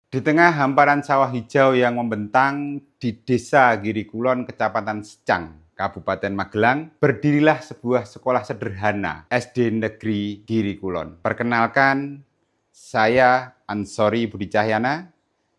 Di tengah hamparan sawah hijau yang membentang di Desa Giri Kulon, Kecamatan Secang, Kabupaten Magelang, berdirilah sebuah sekolah sederhana SD Negeri Giri Kulon. Perkenalkan, saya Ansori Budi Cahyana,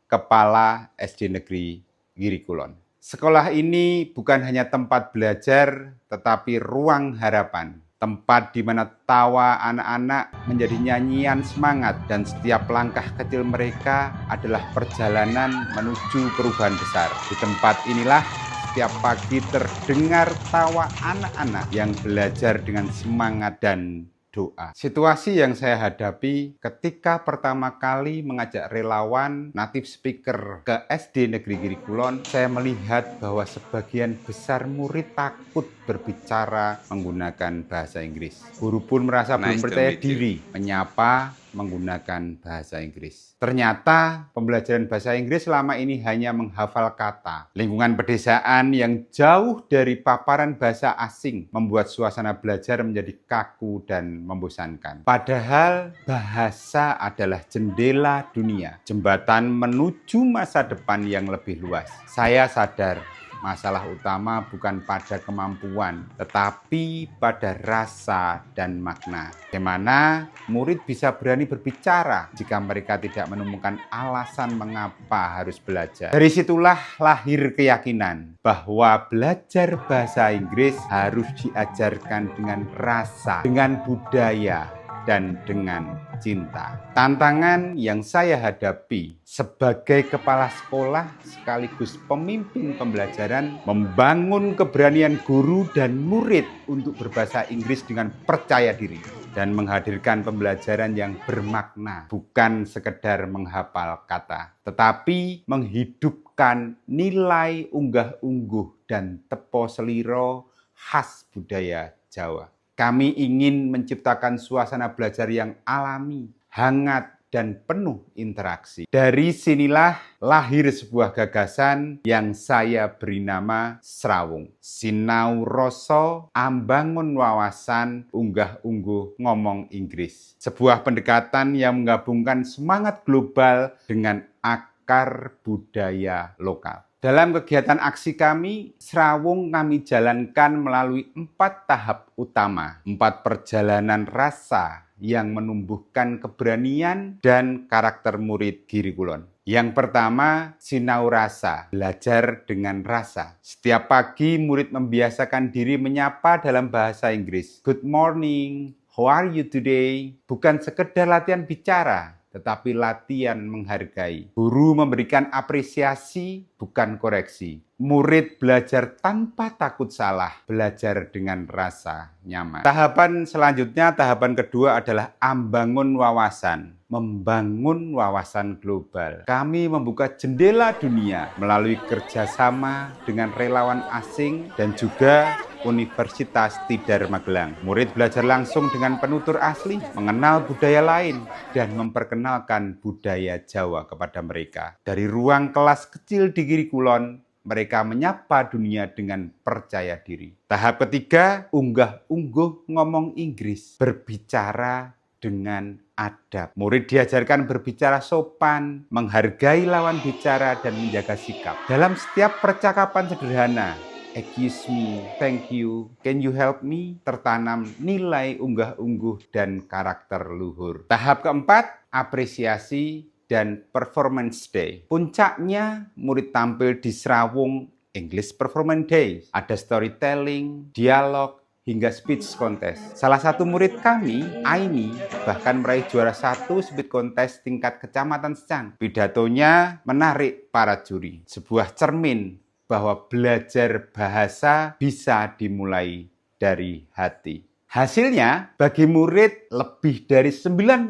Kepala SD Negeri Giri Kulon. Sekolah ini bukan hanya tempat belajar, tetapi ruang harapan. Tempat di mana tawa anak-anak menjadi nyanyian semangat dan setiap langkah kecil mereka adalah perjalanan menuju perubahan besar. Di tempat inilah setiap pagi terdengar tawa anak-anak yang belajar dengan semangat dan doa. Situasi yang saya hadapi ketika pertama kali mengajak relawan native speaker ke SD Negeri Giri Kulon, saya melihat bahwa sebagian besar murid takut berbicara menggunakan bahasa Inggris. Guru pun merasa belum percaya diri menyapa menggunakan bahasa Inggris. Ternyata pembelajaran bahasa Inggris selama ini hanya menghafal kata. Lingkungan pedesaan yang jauh dari paparan bahasa asing membuat suasana belajar menjadi kaku dan membosankan. Padahal bahasa adalah jendela dunia, jembatan menuju masa depan yang lebih luas. Saya sadar masalah utama bukan pada kemampuan, tetapi pada rasa dan makna. Bagaimana murid bisa berani berbicara jika mereka tidak menemukan alasan mengapa harus belajar? Dari situlah lahir keyakinan bahwa belajar bahasa Inggris harus diajarkan dengan rasa, dengan budaya, dan dengan cinta. Tantangan yang saya hadapi sebagai kepala sekolah sekaligus pemimpin pembelajaran membangun keberanian guru dan murid untuk berbahasa Inggris dengan percaya diri dan menghadirkan pembelajaran yang bermakna, bukan sekedar menghafal kata, tetapi menghidupkan nilai unggah-ungguh dan tepo seliro khas budaya Jawa. Kami ingin menciptakan suasana belajar yang alami, hangat, dan penuh interaksi. Dari sinilah lahir sebuah gagasan yang saya beri nama Srawung. Sinau Rasa, ambangun wawasan, unggah-ungguh ngomong Inggris. Sebuah pendekatan yang menggabungkan semangat global dengan akar budaya lokal. Dalam kegiatan aksi kami, Srawung kami jalankan melalui 4 tahap utama, 4 perjalanan rasa yang menumbuhkan keberanian dan karakter murid Giri Kulon. Yang pertama, sinau rasa, belajar dengan rasa. Setiap pagi murid membiasakan diri menyapa dalam bahasa Inggris. Good morning, how are you today? Bukan sekedar latihan bicara, tetapi latihan menghargai. Guru memberikan apresiasi, bukan koreksi. Murid belajar tanpa takut salah, belajar dengan rasa nyaman. Tahapan selanjutnya, tahapan kedua adalah membangun wawasan. Membangun wawasan global. Kami membuka jendela dunia melalui kerjasama dengan relawan asing dan juga Universitas Tidar Magelang. Murid belajar langsung dengan penutur asli, mengenal budaya lain, dan memperkenalkan budaya Jawa kepada mereka. Dari ruang kelas kecil di Giri Kulon, mereka menyapa dunia dengan percaya diri. Tahap ketiga, unggah-ungguh ngomong Inggris, berbicara dengan adab. Murid diajarkan berbicara sopan, menghargai lawan bicara, dan menjaga sikap. Dalam setiap percakapan sederhana, excuse me, thank you, can you help me, tertanam nilai unggah-ungguh dan karakter luhur. Tahap keempat, apresiasi dan performance day. Puncaknya, murid tampil di Srawung English Performance Day. Ada storytelling, dialog, hingga speech contest. Salah satu murid kami, Aini, bahkan meraih juara 1 speech contest tingkat Kecamatan Secang. Pidatonya menarik para juri. Sebuah cermin bahwa belajar bahasa bisa dimulai dari hati. Hasilnya, bagi murid, lebih dari 90%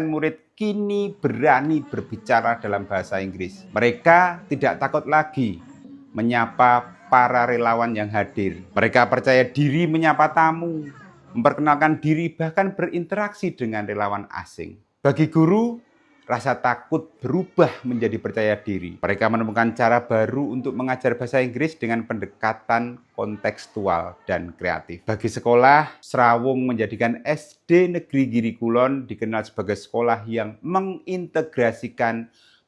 murid kini berani berbicara dalam bahasa Inggris. Mereka tidak takut lagi menyapa para relawan yang hadir. Mereka percaya diri menyapa tamu, memperkenalkan diri, bahkan berinteraksi dengan relawan asing. Bagi guru, rasa takut berubah menjadi percaya diri. Mereka menemukan cara baru untuk mengajar bahasa Inggris dengan pendekatan kontekstual dan kreatif. Bagi sekolah, Srawung menjadikan SD Negeri Giri Kulon dikenal sebagai sekolah yang mengintegrasikan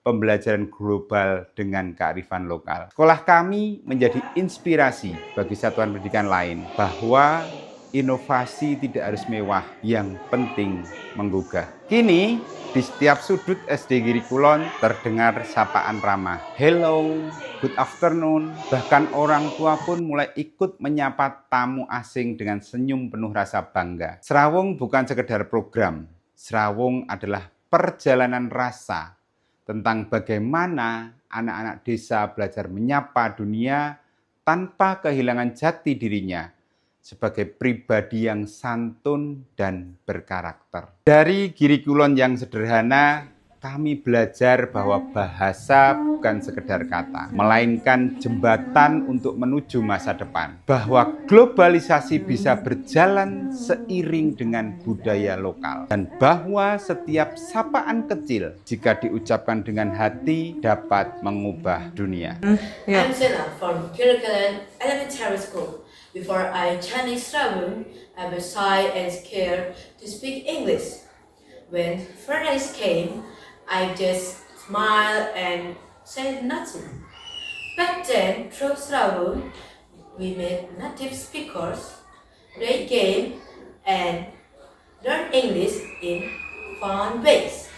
pembelajaran global dengan kearifan lokal. Sekolah kami menjadi inspirasi bagi satuan pendidikan lain bahwa inovasi tidak harus mewah, yang penting menggugah. Kini, di setiap sudut SD Giri Kulon terdengar sapaan ramah. Hello, good afternoon. Bahkan orang tua pun mulai ikut menyapa tamu asing dengan senyum penuh rasa bangga. Serawung bukan sekedar program. Serawung adalah perjalanan rasa tentang bagaimana anak-anak desa belajar menyapa dunia tanpa kehilangan jati dirinya sebagai pribadi yang santun dan berkarakter. Dari Giri Kulon yang sederhana, kami belajar bahwa bahasa bukan sekedar kata, melainkan jembatan untuk menuju masa depan. Bahwa globalisasi bisa berjalan seiring dengan budaya lokal. Dan bahwa setiap sapaan kecil, jika diucapkan dengan hati, dapat mengubah dunia. I'm Sena from Kirikulan Elementary School. Before I joined Serawung, I was shy and scared to speak English. When foreigners came, I just smiled and said nothing. Back then, through Serawung, we met native speakers, play game, and learn English in fun ways.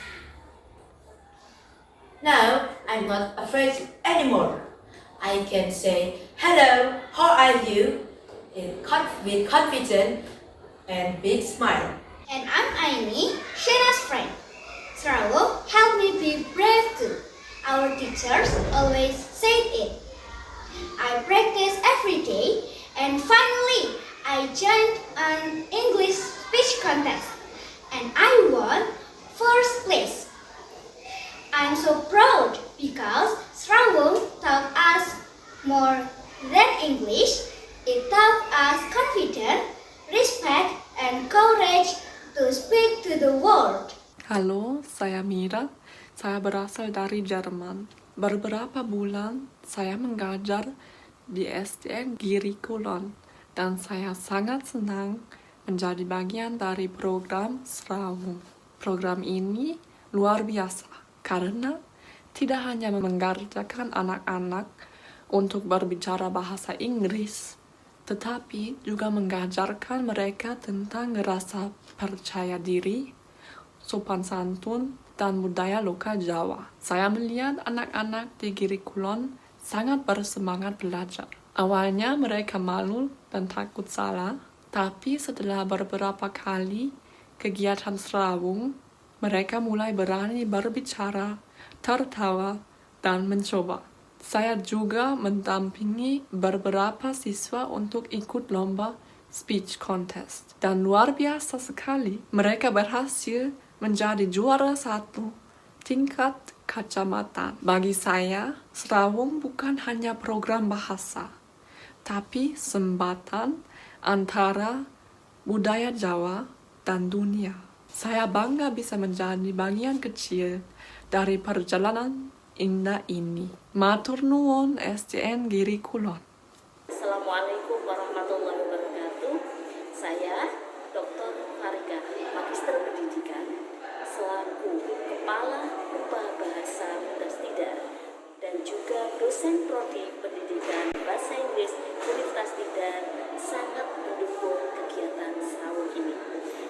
Now, I'm not afraid anymore. I can say, hello, how are you? With confidence and big smile. And I'm Aini, Shena's friend. Serawung helped me be brave too. Our teachers always said it. I practice every day, and finally I joined an English speech contest, and I won first place. I'm so proud because Serawung taught us more than English. It taught us confidence, respect, and courage to speak to the world. Halo, saya Mira. Saya berasal dari Jerman. Beberapa bulan saya mengajar di SDN Giri Kulon dan saya sangat senang menjadi bagian dari program Serawung. Program ini luar biasa karena tidak hanya mengajarkan anak-anak untuk berbicara bahasa Inggris, tetapi juga mengajarkan mereka tentang rasa percaya diri, sopan santun, dan budaya lokal Jawa. Saya melihat anak-anak di Giri Kulon sangat bersemangat belajar. Awalnya mereka malu dan takut salah, tapi setelah beberapa kali kegiatan Serawung, mereka mulai berani berbicara, tertawa, dan mencoba. Saya juga mendampingi beberapa siswa untuk ikut lomba speech contest. Dan luar biasa sekali, mereka berhasil menjadi juara 1 tingkat kecamatan. Bagi saya, Serawung bukan hanya program bahasa, tapi jembatan antara budaya Jawa dan dunia. Saya bangga bisa menjadi bagian kecil dari perjalanan indah ini. Matur nuwun SDN Giri Kulon. Assalamualaikum warahmatullahi wabarakatuh. Saya Dr. Farika, Magister Pendidikan, selaku Kepala Upaha Bahasa Universitas Tidar dan juga dosen Prodi Pendidikan Bahasa Inggris Universitas Tidar, sangat mendukung kegiatan Serawung ini.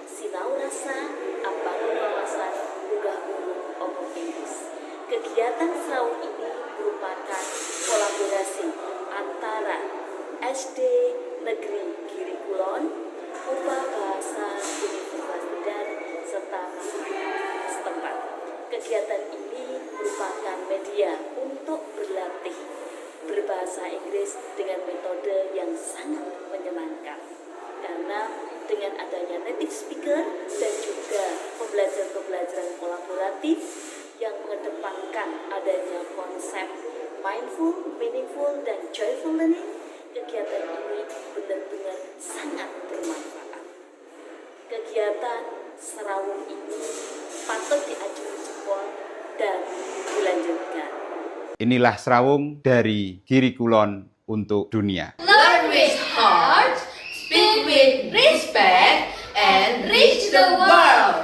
Sinau rasa, ambangun wawasan, munggah umum omong Inggris. Kegiatan Serawung ini merupakan kolaborasi antara SD Negeri Giri Kulon, Upaha Bahasa Universitas Tidar, serta masyarakat setempat. Kegiatan ini merupakan media untuk berlatih berbahasa Inggris dengan metode yang sangat menyenangkan. Karena dengan adanya native speaker dan juga pembelajaran kolaboratif yang mengedepankan adanya konsep mindful, meaningful, dan joyful learning, kegiatan ini benar-benar sangat bermanfaat. Kegiatan Serawung ini patut diacungi jempol dan dilanjutkan. Inilah Serawung dari Giri Kulon untuk dunia. Learn with heart, speak with respect, and reach the world.